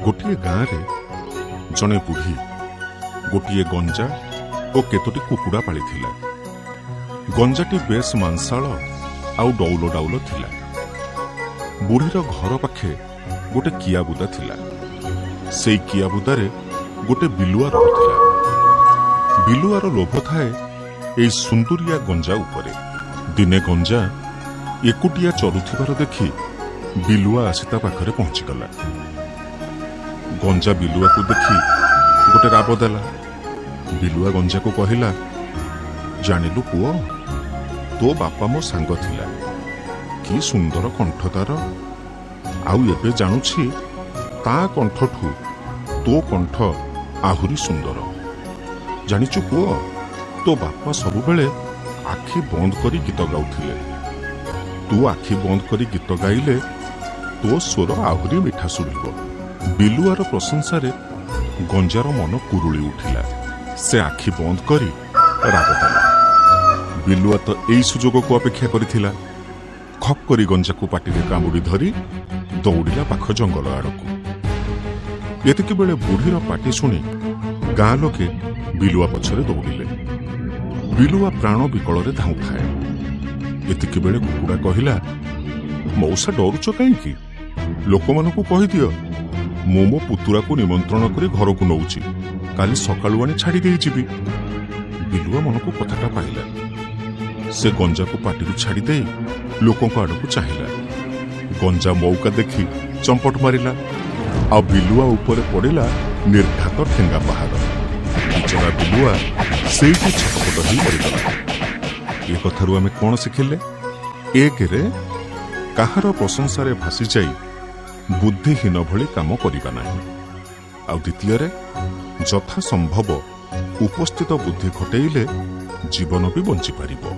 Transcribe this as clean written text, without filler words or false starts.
गोटे गाँव जड़े बुढ़ी गोटे गंजा और केतोटी कुकुड़ा पाली गंजाटी बेस मांसाल आउ डौल डाउल थिला। बुढ़ीर घर पाखे गोटे कियाबुदा थिला। से कियाबुदारे गोटे बिलुआ रहुथिला। बिलुआर लोभ थाए एई सुंदरिया गंजा उपरे। दिने गंजा एकुटिया चलुथिबार देखि बिलुआ आसी ता पाखरे पहुंचीगला। गंजा बिलुआ को देखि गोटे राब देला। बिलुआ गंजा को कहिला, जानिलु पुओ, तो बापा मो सांग थिला, कि सुंदर कंठ तार, आउ एबे जानुछि ता कंठठु तो कंठ आहुरी सुंदर। जानिचु पुओ, तो बापा सबु बेले आखि बंद करी गीत गाउथिले। तू आखि बंद करी गीत गाइले तो स्वर आहुरी मिठा सुनिब। बिलुआर प्रशंसारे गंजार मन कुरुली उठिला। से आखि बंद करी राग देला। बिलुआ तो एई सुजोग को अपेक्षा करिथिला। खप करी गंजा को पाटिरे कामुड़ी धरी दौड़िला पाख जंगल आड़कू। एतिके बेले बुढ़ीर पाटी शुणी गाँ लोके बिलुआ पछरे दौड़िले। बिलुआ प्राण विकल धाउथाए। एतिके बेले कुकुड़ा कहिला, मौसा डरुच काईकी? लोक मानकु कहि दियो, मो मो पुतुरा को निमंत्रण करी घर को नौची, काली सकाळु आनी छाड़ी देई जिबी। बिलुआ मन को कथाटा पाइला। से गंजा को पाटिरु छाड़ी दे लोकों को आड़कू चाहिला। गंजा मौका देखी चंपट मारिला। आ बिलुआ ऊपर पड़िला निर्घात ठेंगा पहाड़। बिचरा बिलुआ सेठी छटपट ही मरिगला। ए कथारु आमे कोन शिखिले? एक रे काहार प्रशंसारे भासी जाई बुद्धिहीन भली काम करिबा नाही। आ द्वितीय रे यथा संभव उपस्थित बुद्धि घटेइले जीवन भी बंची पारिबो।